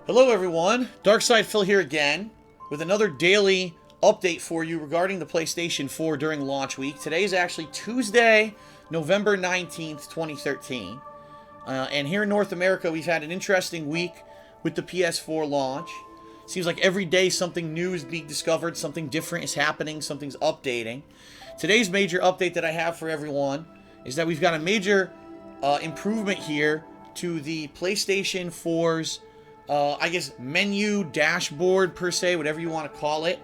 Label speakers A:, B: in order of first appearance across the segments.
A: Hello everyone, Darkside Phil here again with another daily update for you regarding the PlayStation 4 during launch week. Today is actually Tuesday, November 19th, 2013. And here in North America, we've had an interesting week with the PS4 launch. Seems like every day something new is being discovered, something different is happening, something's updating. Today's major update that I have for everyone is that we've got a major improvement here to the PlayStation 4's menu, dashboard, per se, whatever you want to call it.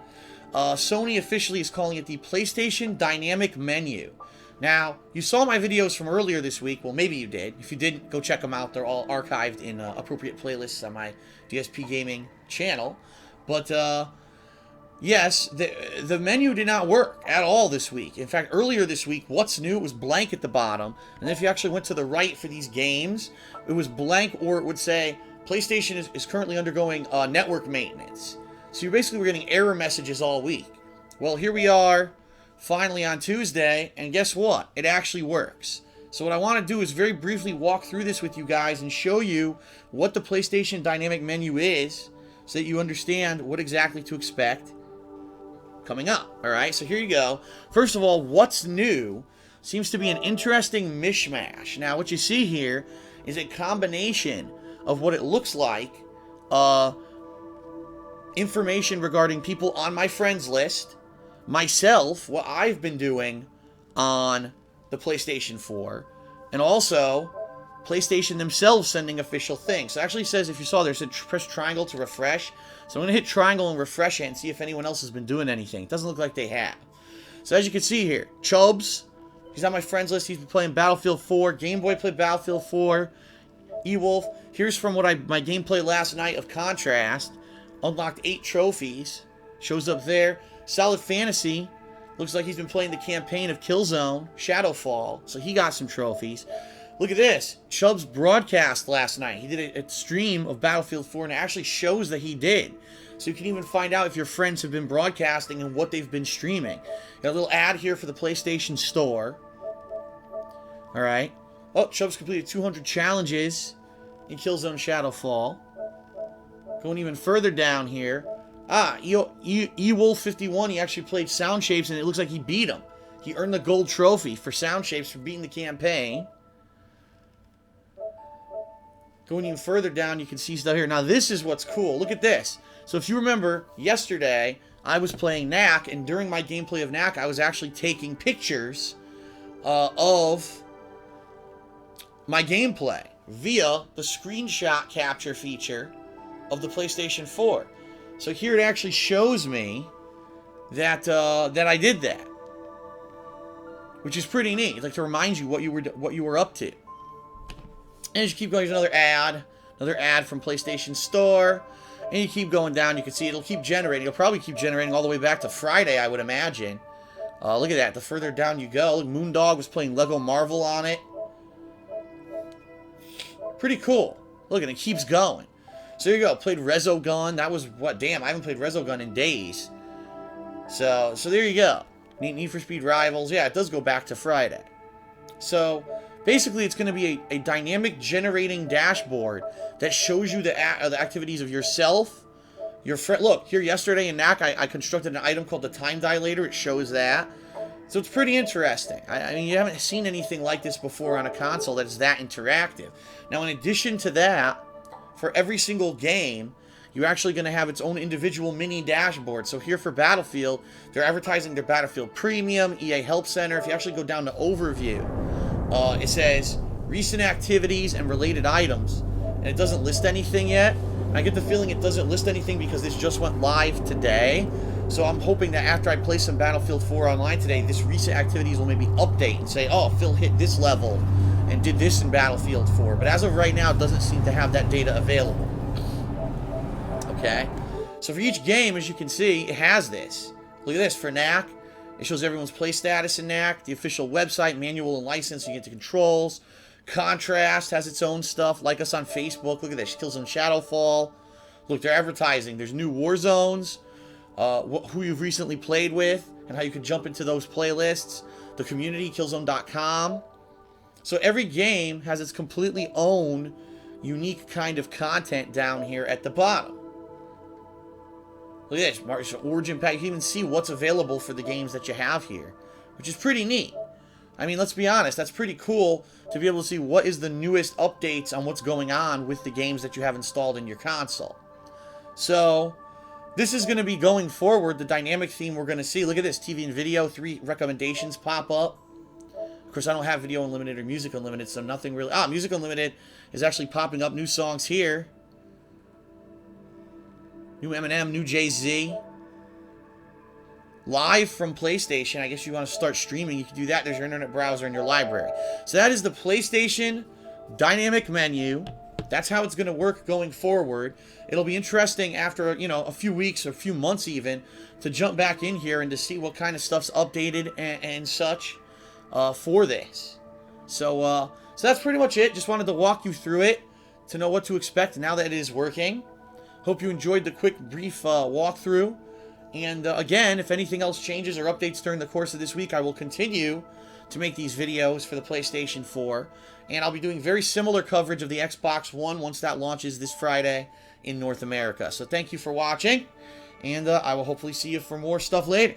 A: Sony officially is calling it the PlayStation Dynamic Menu. Now, you saw my videos from earlier this week. Well, maybe you did. If you didn't, go check them out. They're all archived in appropriate playlists on my DSPGaming channel. But, yes, the menu did not work at all this week. In fact, earlier this week, what's new? It was blank at the bottom. And if you actually went to the right for these games, it was blank, or it would say PlayStation is currently undergoing network maintenance. So you basically were getting error messages all week. Well, here we are, finally on Tuesday, and guess what? It actually works. So what I want to do is very briefly walk through this with you guys and show you what the PlayStation Dynamic Menu is, so that you understand what exactly to expect coming up. Alright, so here you go. First of all, what's new seems to be an interesting mishmash. Now, what you see here is a combination of what it looks like, information regarding people on my friends list, myself, what I've been doing on the PlayStation 4, and also PlayStation themselves sending official things. So it actually says, if you saw there, it said press triangle to refresh. So I'm going to hit triangle and refresh it and see if anyone else has been doing anything. It doesn't look like they have. So as you can see here, Chubbs, he's on my friends list. He's been playing Battlefield 4. Game Boy played Battlefield 4. E-Wolf, here's from what my gameplay last night of Contrast. Unlocked 8 trophies. Shows up there. Solid Fantasy. Looks like he's been playing the campaign of Killzone, Shadowfall. So he got some trophies. Look at this. Chubb's broadcast last night. He did a stream of Battlefield 4, and it actually shows that he did. So you can even find out if your friends have been broadcasting and what they've been streaming. Got a little ad here for the PlayStation Store. Alright. Oh, Chubb's completed 200 challenges in Killzone Shadowfall. Going even further down here. E-Wolf51, he actually played Sound Shapes, and it looks like he beat him. He earned the gold trophy for Sound Shapes for beating the campaign. Going even further down, you can see stuff here. Now, this is what's cool. Look at this. So, if you remember, yesterday, I was playing Knack, and during my gameplay of Knack, I was actually taking pictures of my gameplay via the screenshot capture feature of the PlayStation 4. So here it actually shows me that that I did that, which is pretty neat. Like to remind you what you were up to. And as you keep going, there's another ad from PlayStation Store, and you keep going down. You can see it'll keep generating. It'll probably keep generating all the way back to Friday, I would imagine. Look at that. The further down you go, Moondog was playing Lego Marvel on it. Pretty cool. Look, and it keeps going. So there you go. Played Resogun. That was, what, damn, I haven't played Resogun in days. So there you go. Need for Speed Rivals. Yeah, it does go back to Friday. So basically, it's going to be a dynamic generating dashboard that shows you the activities of yourself, your friend. Look, here yesterday in Knack, I constructed an item called the Time Dilator. It shows that. So it's pretty interesting. I mean, you haven't seen anything like this before on a console that's that interactive. Now, in addition to that, for every single game, you're actually going to have its own individual mini dashboard. So here for Battlefield, they're advertising their Battlefield Premium, EA Help Center. If you actually go down to Overview, it says recent activities and related items. And it doesn't list anything yet. And I get the feeling it doesn't list anything because this just went live today. So I'm hoping that after I play some Battlefield 4 online today, this recent activities will maybe update and say, oh, Phil hit this level and did this in Battlefield 4. But as of right now, it doesn't seem to have that data available. Okay? So for each game, as you can see, it has this. Look at this. For Knack, it shows everyone's play status in Knack, the official website, manual and license, you get the controls. Contrast has its own stuff. Like us on Facebook. Look at this. Killzone Shadowfall. Look, they're advertising. There's new war zones. Who you've recently played with, and how you can jump into those playlists. The community, Killzone.com. So every game has its completely own unique kind of content down here at the bottom. Look at this, March Origin Pack. You can even see what's available for the games that you have here, which is pretty neat. I mean, let's be honest, that's pretty cool to be able to see what is the newest updates on what's going on with the games that you have installed in your console. So, this is going to be going forward, the dynamic theme we're going to see. Look at this, TV and video, 3 recommendations pop up. Of course, I don't have Video Unlimited or Music Unlimited, so nothing really... Ah, Music Unlimited is actually popping up new songs here. New Eminem, new Jay-Z. Live from PlayStation. I guess you want to start streaming, you can do that. There's your internet browser and your library. So that is the PlayStation dynamic menu. That's how it's going to work going forward. It'll be interesting after, you know, a few weeks or a few months even to jump back in here and to see what kind of stuff's updated and such for this. So that's pretty much it. Just wanted to walk you through it to know what to expect now that it is working. Hope you enjoyed the quick, brief walkthrough. And again, if anything else changes or updates during the course of this week, I will continue to make these videos for the PlayStation 4. And I'll be doing very similar coverage of the Xbox One once that launches this Friday in North America. So thank you for watching, and I will hopefully see you for more stuff later.